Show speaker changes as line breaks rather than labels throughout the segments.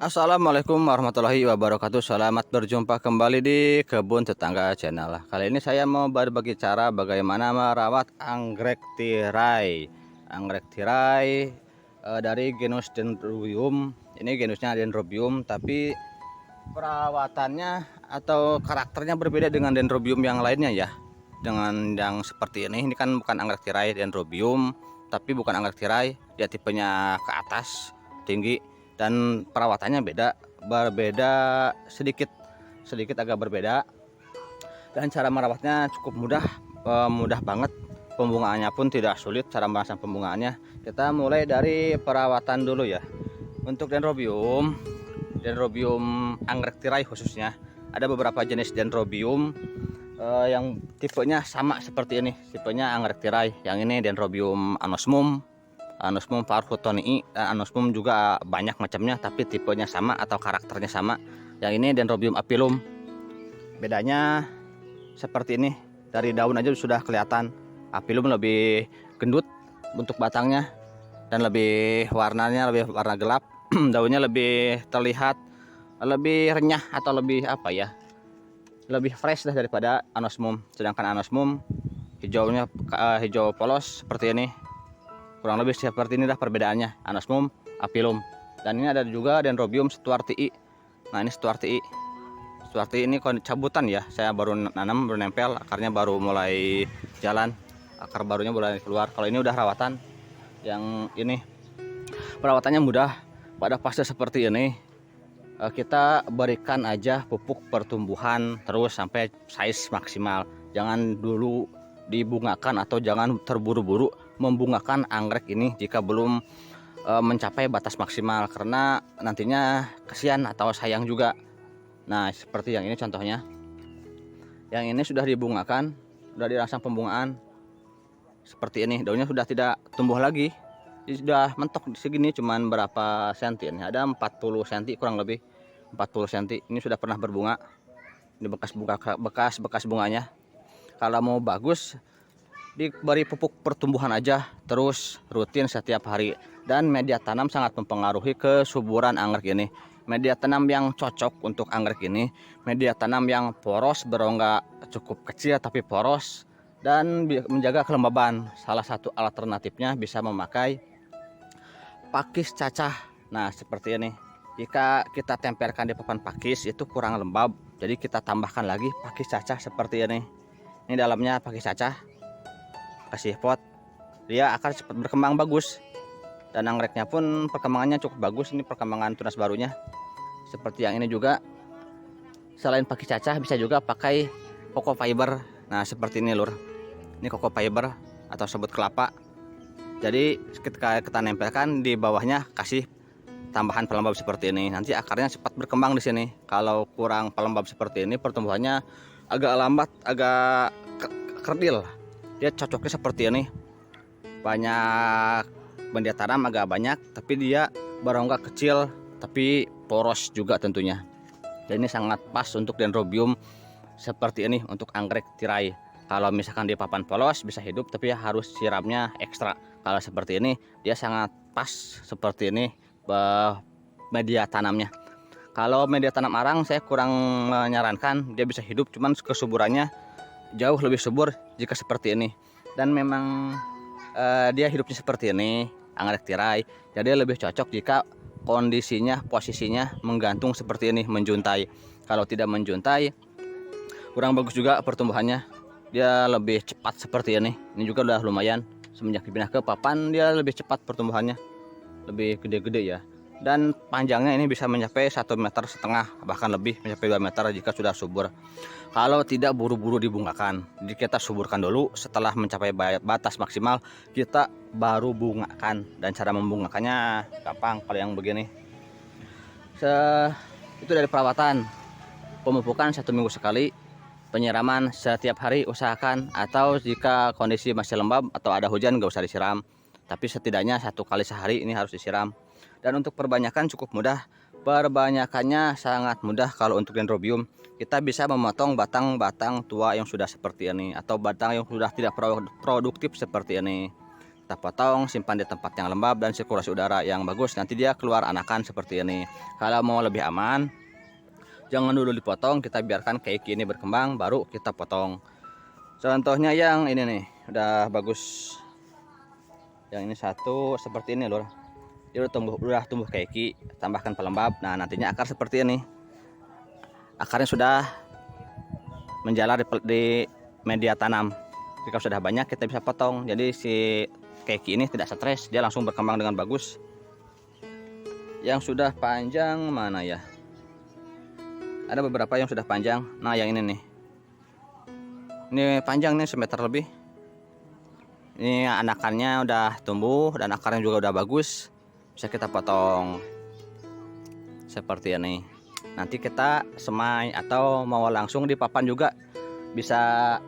Assalamualaikum warahmatullahi wabarakatuh. Selamat berjumpa kembali di Kebun Tetangga Channel. Kali ini saya mau berbagi cara bagaimana merawat anggrek tirai. Anggrek tirai dari genus Dendrobium. Ini genusnya Dendrobium, tapi perawatannya atau karakternya berbeda dengan Dendrobium yang lainnya ya. Dengan yang seperti ini kan bukan anggrek tirai Dendrobium, tapi bukan anggrek tirai. Dia tipenya ke atas, tinggi, dan perawatannya berbeda sedikit agak berbeda. Dan cara merawatnya cukup mudah banget. Pembungaannya pun tidak sulit. Cara memasang pembungaannya kita mulai dari perawatan dulu ya. Untuk Dendrobium anggrek tirai khususnya ada beberapa jenis Dendrobium yang tipenya sama seperti ini, tipenya anggrek tirai. Yang ini Dendrobium Anosmum farfutonii, Anosmum juga banyak macamnya, tapi tipenya sama atau karakternya sama. Yang ini Dendrobium apilum. Bedanya seperti ini, dari daun aja sudah kelihatan. Apilum lebih gendut untuk batangnya dan warnanya lebih warna gelap. Daunnya lebih terlihat lebih renyah atau lebih apa ya? Lebih fresh daripada Anosmum. Sedangkan Anosmum hijaunya hijau polos seperti ini. Kurang lebih seperti ini dah perbedaannya, Anosmum apilum. Dan ini ada juga Dendrobium stuartii. Nah, ini stuartii ini cabutan ya, saya baru nanam, baru nempel, akarnya baru mulai jalan, akar barunya mulai keluar. Kalau ini udah rawatan. Yang ini perawatannya mudah. Pada fase seperti ini kita berikan aja pupuk pertumbuhan terus sampai size maksimal. Jangan dulu dibungakan atau jangan terburu-buru membungakan anggrek ini jika belum mencapai batas maksimal, karena nantinya kasihan atau sayang juga. Nah, seperti yang ini contohnya. Yang ini sudah dibungakan, sudah dirangsang pembungaan seperti ini. Daunnya sudah tidak tumbuh lagi, sudah mentok segini, cuman berapa senti ini, ada 40 cm kurang lebih 40 cm. Ini sudah pernah berbunga. Ini bekas bunganya. Kalau mau bagus, diberi pupuk pertumbuhan aja terus rutin setiap hari. Dan media tanam sangat mempengaruhi kesuburan anggrek ini. Media tanam yang cocok untuk anggrek ini, media tanam yang poros, berongga cukup kecil tapi poros, dan menjaga kelembaban. Salah satu alternatifnya bisa memakai pakis cacah. Nah, seperti ini. Jika kita tempelkan di papan pakis itu kurang lembab, jadi kita tambahkan lagi pakis cacah seperti ini. Ini dalamnya pakis cacah, kasih pot, dia akan cepat berkembang bagus. Dan anggreknya pun perkembangannya cukup bagus. Ini perkembangan tunas barunya. Seperti yang ini juga, selain pakis cacah bisa juga pakai coco fiber. Nah, seperti ini lur, ini coco fiber atau sebut kelapa. Jadi ketika kita nempelkan di bawahnya, kasih tambahan pelembab seperti ini, nanti akarnya cepat berkembang di sini. Kalau kurang pelembab seperti ini, pertumbuhannya agak lambat, agak kerdil. Dia cocoknya seperti ini, banyak media tanam, agak banyak, tapi dia berongga kecil tapi poros juga tentunya. Dan ini sangat pas untuk Dendrobium seperti ini, untuk anggrek tirai. Kalau misalkan di papan polos bisa hidup, tapi harus siramnya ekstra. Kalau seperti ini dia sangat pas seperti ini media tanamnya. Kalau media tanam arang saya kurang menyarankan, dia bisa hidup, cuman kesuburannya jauh lebih subur jika seperti ini. Dan memang dia hidupnya seperti ini, anggrek tirai, jadi lebih cocok jika kondisinya, posisinya menggantung seperti ini, menjuntai. Kalau tidak menjuntai kurang bagus juga pertumbuhannya, dia lebih cepat seperti ini. Ini juga udah lumayan, semenjak dipindah ke papan dia lebih cepat pertumbuhannya, lebih gede-gede ya. Dan panjangnya ini bisa mencapai 1,5 meter, bahkan lebih mencapai 2 meter jika sudah subur. Kalau tidak buru-buru dibungakan, jadi kita suburkan dulu, setelah mencapai batas maksimal kita baru bungakan. Dan cara membungakannya gampang. Kalau yang begini itu dari perawatan, pemupukan 1 minggu sekali, penyiraman setiap hari usahakan, atau jika kondisi masih lembab atau ada hujan nggak usah disiram, tapi setidaknya 1 kali sehari ini harus disiram. Dan untuk perbanyakan cukup mudah, perbanyakannya sangat mudah. Kalau untuk Dendrobium, kita bisa memotong batang-batang tua yang sudah seperti ini, atau batang yang sudah tidak produktif seperti ini. kita potong, simpan di tempat yang lembab dan sirkulasi udara yang bagus. Nanti dia keluar anakan seperti ini. Kalau mau lebih aman, jangan dulu dipotong, kita biarkan keiki ini berkembang, baru kita potong. Contohnya yang ini nih, udah bagus. Yang ini satu seperti ini lur. Dia udah tumbuh keiki, tambahkan pelembab. Nah, nantinya akar seperti ini. Akarnya sudah menjalar di media tanam. Jika sudah banyak, kita bisa potong. Jadi si keiki ini tidak stres, dia langsung berkembang dengan bagus. Yang sudah panjang mana ya? Ada beberapa yang sudah panjang. Nah, yang ini nih. Ini panjang nih, semeter lebih. Ini anakannya udah tumbuh dan akarnya juga udah bagus. Bisa kita potong seperti ini. Nanti kita semai atau mau langsung di papan juga bisa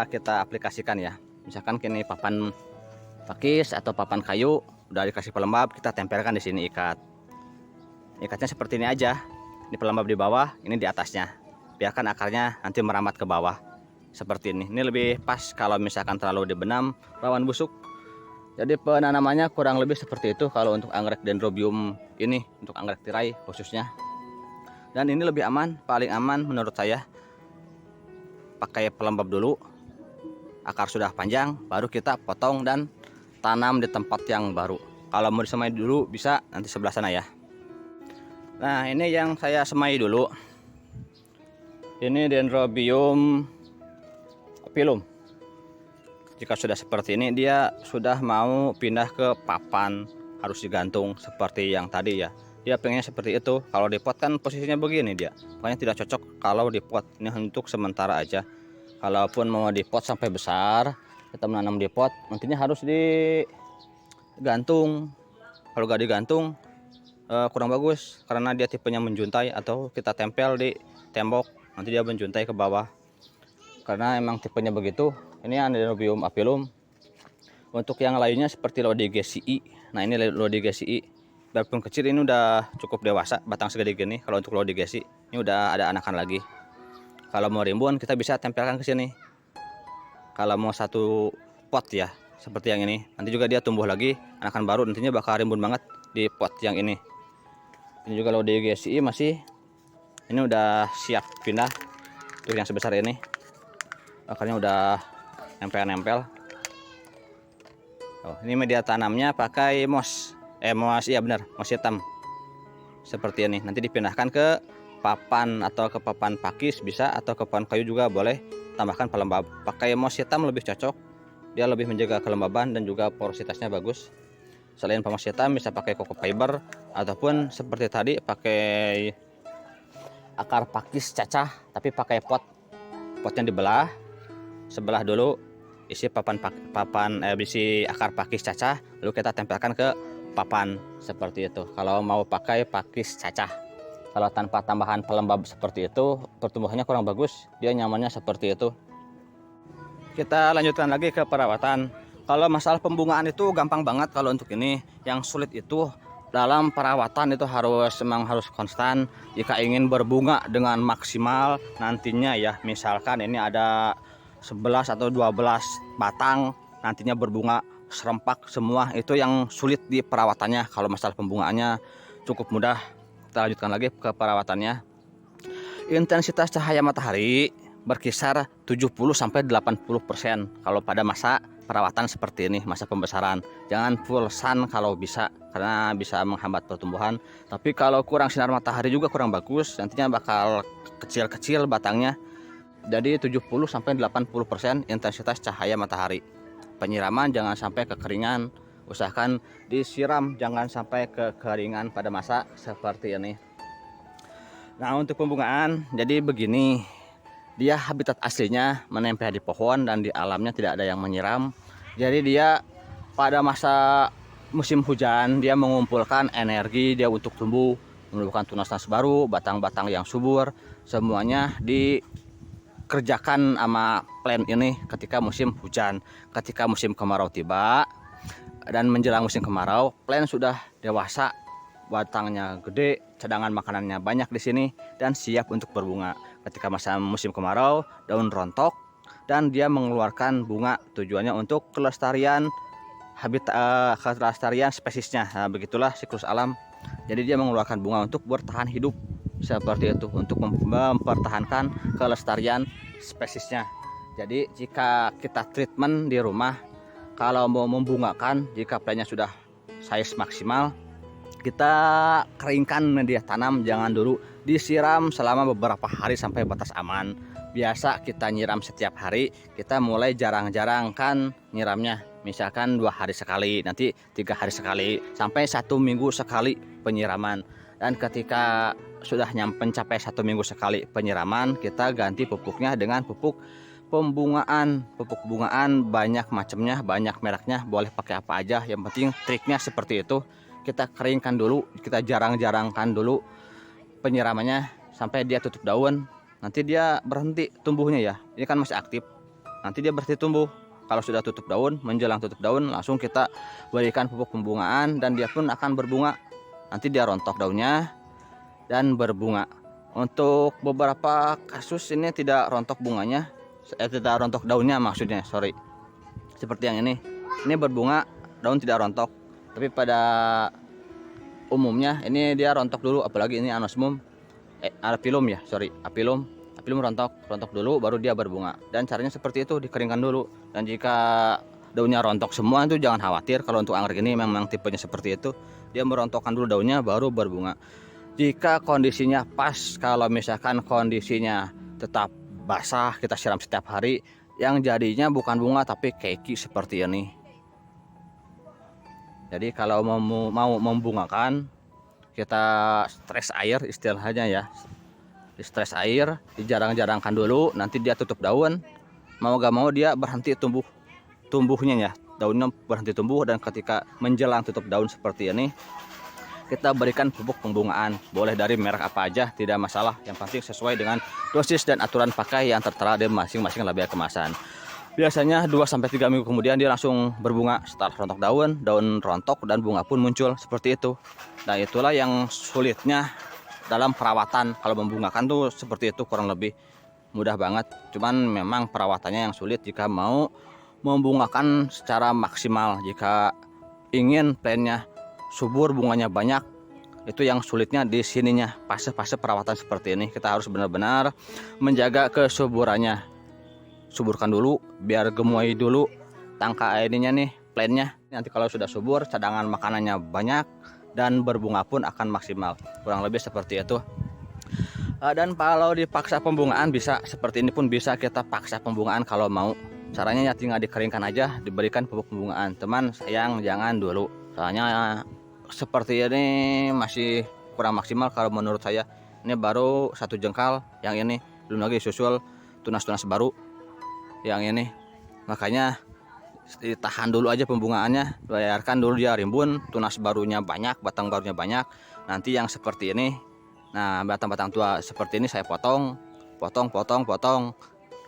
kita aplikasikan ya. Misalkan kini papan pakis atau papan kayu udah dikasih pelembab, kita tempelkan di sini ikat. Ikatnya seperti ini aja. Ini pelembab di bawah, ini di atasnya. Biarkan akarnya nanti merambat ke bawah. Seperti ini. Ini lebih pas kalau misalkan terlalu dibenam, rawan busuk. Jadi penanamannya kurang lebih seperti itu kalau untuk anggrek Dendrobium ini, untuk anggrek tirai khususnya. Dan ini lebih aman, paling aman menurut saya. Pakai pelembab dulu. Akar sudah panjang, baru kita potong dan tanam di tempat yang baru. Kalau mau disemai dulu bisa, nanti sebelah sana ya. Nah, ini yang saya semai dulu. Ini Dendrobium apilum. Jika sudah seperti ini, dia sudah mau pindah ke papan, harus digantung seperti yang tadi ya. Dia pengennya seperti itu. Kalau di pot kan posisinya begini dia. Pokoknya tidak cocok kalau di pot. Ini untuk sementara aja. Kalaupun mau di pot sampai besar, kita menanam di pot, nantinya harus digantung. Kalau gak digantung kurang bagus karena dia tipenya menjuntai, atau kita tempel di tembok, nanti dia menjuntai ke bawah. Karena emang tipenya begitu. Ini Dendrobium apilum. Untuk yang lainnya seperti Lodigacii. Nah, ini Lodigacii. Biarpun kecil, ini udah cukup dewasa, batang segede gini. Kalau untuk Lodigacii, ini udah ada anakan lagi. Kalau mau rimbun, kita bisa tempelkan ke sini. Kalau mau satu pot ya, seperti yang ini. Nanti juga dia tumbuh lagi, anakan baru, nantinya bakal rimbun banget di pot yang ini. Ini juga Lodigacii masih. Ini udah siap pindah. Tuh yang sebesar ini. Akarnya udah nempel-nempel. Oh, ini media tanamnya pakai moss. Moss, iya benar, moss hitam. Seperti ini. Nanti dipindahkan ke papan atau ke papan pakis bisa, atau ke papan kayu juga boleh. Tambahkan pelembab. Pakai moss hitam lebih cocok. Dia lebih menjaga kelembaban dan juga porositasnya bagus. Selain moss hitam bisa pakai coco fiber, ataupun seperti tadi pakai akar pakis cacah tapi pakai pot. Potnya dibelah. Sebelah dulu isi isi akar pakis cacah, lalu kita tempelkan ke papan seperti itu. Kalau mau pakai pakis cacah, kalau tanpa tambahan pelembab seperti itu, pertumbuhannya kurang bagus. Dia nyamannya seperti itu. Kita lanjutkan lagi ke perawatan. Kalau masalah pembungaan itu gampang banget. Kalau untuk ini, yang sulit itu dalam perawatan itu harus konstan. Jika ingin berbunga dengan maksimal nantinya ya, misalkan ini ada 11 atau 12 batang, nantinya berbunga serempak semua, itu yang sulit di perawatannya. Kalau masalah pembungaannya cukup mudah. Kita lanjutkan lagi ke perawatannya. Intensitas cahaya matahari berkisar 70-80% kalau pada masa perawatan seperti ini, masa pembesaran. Jangan full sun kalau bisa, karena bisa menghambat pertumbuhan. Tapi kalau kurang sinar matahari juga kurang bagus, nantinya bakal kecil-kecil batangnya. Jadi 70-80% intensitas cahaya matahari. Penyiraman jangan sampai kekeringan, usahakan disiram, jangan sampai kekeringan pada masa seperti ini. Nah, untuk pembungaan jadi begini, dia habitat aslinya menempel di pohon dan di alamnya tidak ada yang menyiram. Jadi dia pada masa musim hujan dia mengumpulkan energi dia untuk tumbuh, menumbuhkan tunas-tunas baru, batang-batang yang subur, semuanya dikerjakan sama plant ini ketika musim hujan. Ketika musim kemarau tiba dan menjelang musim kemarau, plant sudah dewasa, batangnya gede, cadangan makanannya banyak di sini dan siap untuk berbunga. Ketika masa musim kemarau, daun rontok dan dia mengeluarkan bunga. Tujuannya untuk kelestarian habitat kelestarian spesiesnya. Nah, begitulah siklus alam. Jadi dia mengeluarkan bunga untuk bertahan hidup seperti itu, untuk mempertahankan kelestarian spesiesnya. Jadi jika kita treatment di rumah, kalau mau membungakan, jika plantnya sudah size maksimal, kita keringkan media tanam, jangan dulu disiram selama beberapa hari sampai batas aman. Biasa kita nyiram setiap hari, kita mulai jarang-jarang kan nyiramnya, misalkan 2 hari sekali, nanti 3 hari sekali, sampai 1 minggu sekali penyiraman. Dan ketika sudah mencapai 1 minggu sekali penyiraman, kita ganti pupuknya dengan pupuk pembungaan. Pupuk bungaan banyak macamnya, banyak mereknya, boleh pakai apa aja, yang penting triknya seperti itu. Kita keringkan dulu, kita jarang-jarangkan dulu penyiramannya sampai dia tutup daun. Nanti dia berhenti tumbuhnya ya, ini kan masih aktif, nanti dia berhenti tumbuh. Kalau sudah tutup daun, menjelang tutup daun, langsung kita berikan pupuk pembungaan dan dia pun akan berbunga. Nanti dia rontok daunnya dan berbunga. Untuk beberapa kasus ini tidak rontok bunganya, tidak rontok daunnya maksudnya, sorry. Seperti yang ini berbunga, daun tidak rontok. Tapi pada umumnya ini dia rontok dulu, apalagi ini anosmum, apilum ya, sorry, apilum rontok dulu baru dia berbunga. Dan caranya seperti itu, dikeringkan dulu. Dan jika daunnya rontok semua itu jangan khawatir, kalau untuk anggrek ini memang tipenya seperti itu, dia merontokkan dulu daunnya baru berbunga. Jika kondisinya pas, kalau misalkan kondisinya tetap basah, kita siram setiap hari, yang jadinya bukan bunga tapi keki seperti ini. Jadi kalau mau membungakan, kita stres air istilahnya ya, di stres air, dijarang-jarangkan dulu, nanti dia tutup daun, mau gak mau dia berhenti tumbuhnya ya, daunnya berhenti tumbuh. Dan ketika menjelang tutup daun seperti ini, kita berikan pupuk pembungaan, boleh dari merek apa aja, tidak masalah, yang penting sesuai dengan dosis dan aturan pakai yang tertera di masing-masing label kemasan. Biasanya 2-3 minggu kemudian dia langsung berbunga setelah rontok daun rontok dan bunga pun muncul seperti itu. Nah, itulah yang sulitnya dalam perawatan. Kalau membungakan tuh seperti itu, kurang lebih mudah banget, cuman memang perawatannya yang sulit jika mau membungakan secara maksimal. Jika ingin plantnya subur, bunganya banyak, itu yang sulitnya di sininya, fase-fase perawatan seperti ini. Kita harus benar-benar menjaga kesuburannya. Suburkan dulu biar gemuai dulu tangka ininya nih, plantnya. Nanti kalau sudah subur, cadangan makanannya banyak dan berbunga pun akan maksimal. Kurang lebih seperti itu. Dan kalau dipaksa pembungaan bisa seperti ini pun bisa kita paksa pembungaan kalau mau. Caranya ya tinggal dikeringkan aja, diberikan pupuk pembungaan. Teman sayang jangan dulu, soalnya seperti ini masih kurang maksimal kalau menurut saya. Ini baru 1 jengkal, yang ini belum lagi susul tunas-tunas baru yang ini. Makanya ditahan dulu aja pembungaannya, biarkan dulu dia rimbun, tunas barunya banyak, batang barunya banyak. Nanti yang seperti ini, nah batang-batang tua seperti ini saya potong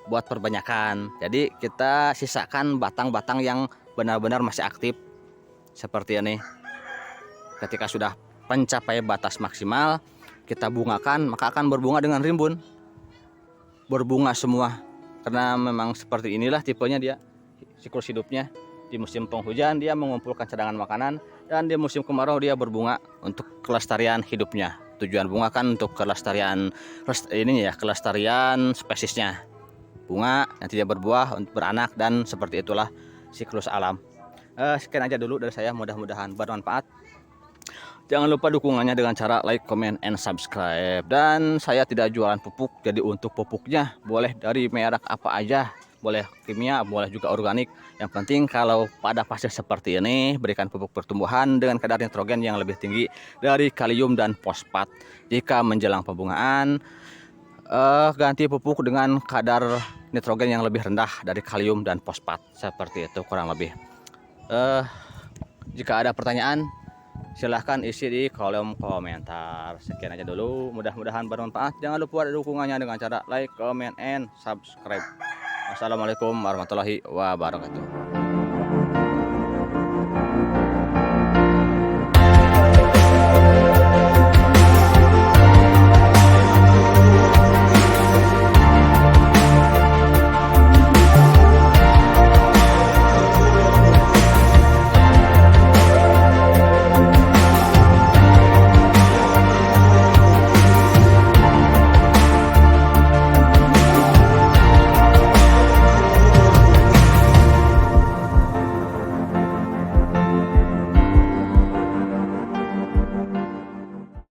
buat perbanyakan. Jadi kita sisakan batang-batang yang benar-benar masih aktif seperti ini. Ketika sudah mencapai batas maksimal, kita bungakan, maka akan berbunga dengan rimbun, berbunga semua. Karena memang seperti inilah tipenya dia, siklus hidupnya. Di musim penghujan dia mengumpulkan cadangan makanan, dan di musim kemarau dia berbunga untuk kelestarian hidupnya. Tujuan bunga kan untuk kelestarian ini ya, kelestarian spesiesnya. Bunga, nanti dia berbuah untuk beranak, dan seperti itulah siklus alam. Sekian aja dulu dari saya, mudah-mudahan bermanfaat. Jangan lupa dukungannya dengan cara like, comment, and subscribe. Dan saya tidak jualan pupuk, jadi untuk pupuknya boleh dari merek apa aja, boleh kimia, boleh juga organik. Yang penting kalau pada fase seperti ini, berikan pupuk pertumbuhan dengan kadar nitrogen yang lebih tinggi dari kalium dan fosfat. Jika menjelang pembungaan, ganti pupuk dengan kadar nitrogen yang lebih rendah dari kalium dan fosfat. Seperti itu kurang lebih. Jika ada pertanyaan, silahkan isi di kolom komentar. Sekian aja dulu, mudah-mudahan bermanfaat. Jangan lupa dukungannya dengan cara like, comment, and subscribe. Wassalamualaikum warahmatullahi wabarakatuh.